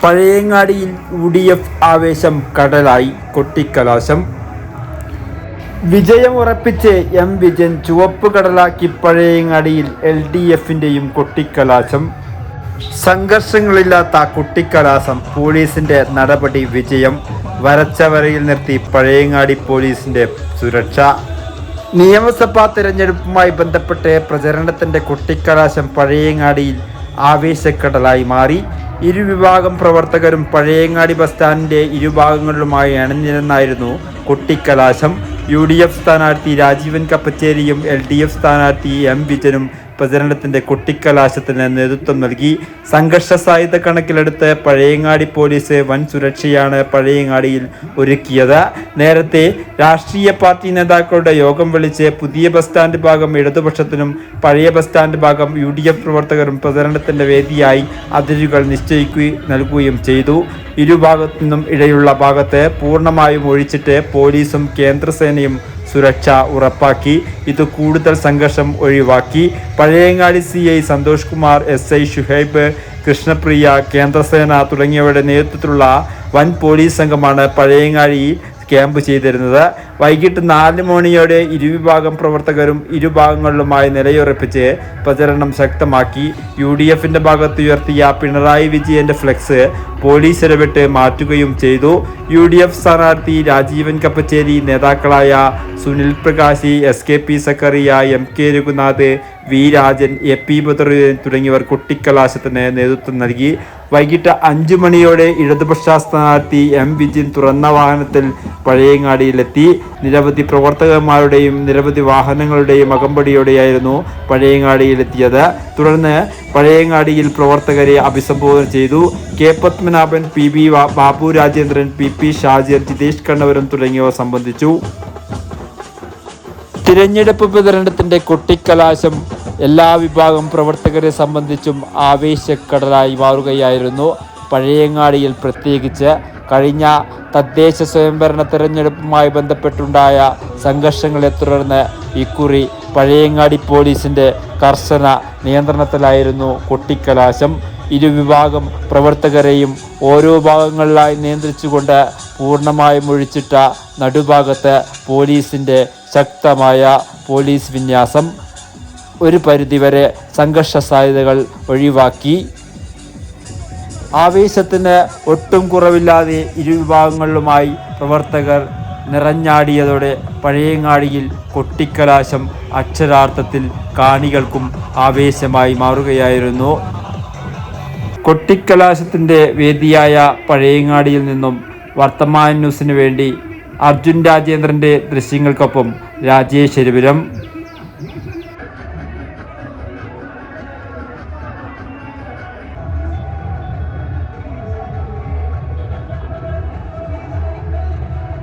പഴയങ്ങാടിയിൽ UDF ആവേശം കടലായി. കൊട്ടിക്കലാശം. വിജയമുറപ്പിച്ച് M. Vijayan ചുവപ്പ് കടലാക്കി. പഴയങ്ങാടിയിൽ LDFിൻ്റെയും കൊട്ടിക്കലാശം. സംഘർഷങ്ങളില്ലാത്ത കൊട്ടിക്കലാശം. പോലീസിന്റെ നടപടി വിജയം. വരച്ച വരയിൽ നിർത്തി പഴയങ്ങാടി പോലീസിന്റെ സുരക്ഷ. നിയമസഭാ തെരഞ്ഞെടുപ്പുമായി ബന്ധപ്പെട്ട് പ്രചരണത്തിന്റെ കൊട്ടിക്കലാശം പഴയങ്ങാടിയിൽ ആവേശക്കടലായി മാറി. ഇരുവിഭാഗം പ്രവർത്തകരും പഴയങ്ങാടി ബസ് സ്റ്റാൻഡിന്റെ ഇരുഭാഗങ്ങളിലുമായി അണിനിരന്നായിരുന്നു കൊട്ടിക്കലാശം. UDF സ്ഥാനാർത്ഥി രാജീവൻ കപ്പച്ചേരിയും LDF സ്ഥാനാർത്ഥി M. വിജയനും പ്രചരണത്തിന്റെ കൊട്ടിക്കലാശത്തിന് നേതൃത്വം നൽകി. സംഘർഷ സാധ്യത കണക്കിലെടുത്ത് പഴയങ്ങാടി പോലീസ് വൻ സുരക്ഷയാണ് പഴയങ്ങാടിയിൽ ഒരുക്കിയത്. നേരത്തെ രാഷ്ട്രീയ പാർട്ടി നേതാക്കളുടെ യോഗം വിളിച്ച് പുതിയ ബസ് സ്റ്റാൻഡ് ഭാഗം ഇടതുപക്ഷത്തിനും പഴയ ബസ് സ്റ്റാൻഡ് ഭാഗം UDF പ്രവർത്തകരും പ്രചരണത്തിന്റെ വേദിയായി അതിരുകൾ നൽകുകയും ചെയ്തു. ഇരുഭാഗത്തു നിന്നും ഇടയിലുള്ള ഭാഗത്ത് പൂർണ്ണമായും ഒഴിച്ചിട്ട് പോലീസും കേന്ദ്രസേനയും സുരക്ഷ ഉറപ്പാക്കി. ഇത് കൂടുതൽ സംഘർഷം ഒഴിവാക്കി. പഴയങ്ങാടി CI സന്തോഷ് കുമാർ, SI ഷുഹൈബ്, കൃഷ്ണപ്രിയ, കേന്ദ്രസേന തുടങ്ങിയവരുടെ നേതൃത്വത്തിലുള്ള വൻ പോലീസ് സംഘമാണ് പഴയങ്ങാടി ക്യാമ്പ് ചെയ്തിരുന്നത്. വൈകിട്ട് 4 മണിയോടെ ഇരുവിഭാഗം പ്രവർത്തകരും ഇരുഭാഗങ്ങളിലുമായി നിലയുറപ്പിച്ച് പ്രചരണം ശക്തമാക്കി. UDFിന്റെ ഭാഗത്ത് ഉയർത്തിയ പിണറായി വിജയന്റെ ഫ്ലെക്സ് പോലീസ് ഇടപെട്ട് മാറ്റുകയും ചെയ്തു. UDF സ്ഥാനാർത്ഥി രാജീവൻ കപ്പച്ചേരി, നേതാക്കളായ Sunil പ്രകാശി, SKP Zacharia, MK Raghunath, V. Rajan, AP Badaruddin തുടങ്ങിയവർ കൊട്ടിക്കലാശത്തിന് നേതൃത്വം നൽകി. വൈകിട്ട് 5 മണിയോടെ ഇടതുപക്ഷ സ്ഥാനാർത്ഥി M. വിജയൻ തുറന്ന വാഹനത്തിൽ പഴയങ്ങാടിയിലെത്തി. നിരവധി പ്രവർത്തകന്മാരുടെയും നിരവധി വാഹനങ്ങളുടെയും അകമ്പടിയോടെയായിരുന്നു പഴയങ്ങാടിയിലെത്തിയത്. തുടർന്ന് പഴയങ്ങാടിയിൽ പ്രവർത്തകരെ അഭിസംബോധന ചെയ്തു. K. Padmanabhan, PB Babu Rajendran, PP Shajir, Jithesh Kannavaram തുടങ്ങിയവർ സംബന്ധിച്ചു. തിരഞ്ഞെടുപ്പ് പ്രചരണത്തിന്റെ കൊട്ടിക്കലാശം എല്ലാ വിഭാഗം പ്രവർത്തകരെ സംബന്ധിച്ചും ആവേശക്കടലായി മാറുകയായിരുന്നു. പഴയങ്ങാടിയിൽ പ്രത്യേകിച്ച് കഴിഞ്ഞ തദ്ദേശ സ്വയംഭരണ തെരഞ്ഞെടുപ്പുമായി ബന്ധപ്പെട്ടുണ്ടായ സംഘർഷങ്ങളെ തുടർന്ന് ഇക്കുറി പഴയങ്ങാടി പോലീസിന്റെ കർശന നിയന്ത്രണത്തിലായിരുന്നു കൊട്ടിക്കലാശം. ഇരുവിഭാഗം പ്രവർത്തകരെയും ഓരോ ഭാഗങ്ങളിലായി നിയന്ത്രിച്ചുകൊണ്ട് പൂർണ്ണമായും ഒഴിച്ചിട്ട നടുഭാഗത്ത് പോലീസിന്റെ ശക്തമായ പോലീസ് വിന്യാസം ഒരു പരിധിവരെ സംഘർഷ സാധ്യതകൾ ഒഴിവാക്കി. ആവേശത്തിന് ഒട്ടും കുറവില്ലാതെ ഇരുവിഭാഗങ്ങളിലുമായി പ്രവർത്തകർ നിറഞ്ഞാടിയതോടെ പഴയങ്ങാടിയിൽ കൊട്ടിക്കലാശം അക്ഷരാർത്ഥത്തിൽ കാണികൾക്കും ആവേശമായി മാറുകയായിരുന്നു. കൊട്ടിക്കലാശത്തിന്റെ വേദിയായ പഴയങ്ങാടിയിൽ നിന്നും വർത്തമാന ന്യൂസിന് വേണ്ടി അർജുൻ രാജേന്ദ്രന്റെ ദൃശ്യങ്ങൾക്കൊപ്പം രാജേഷ് എരുപുരം.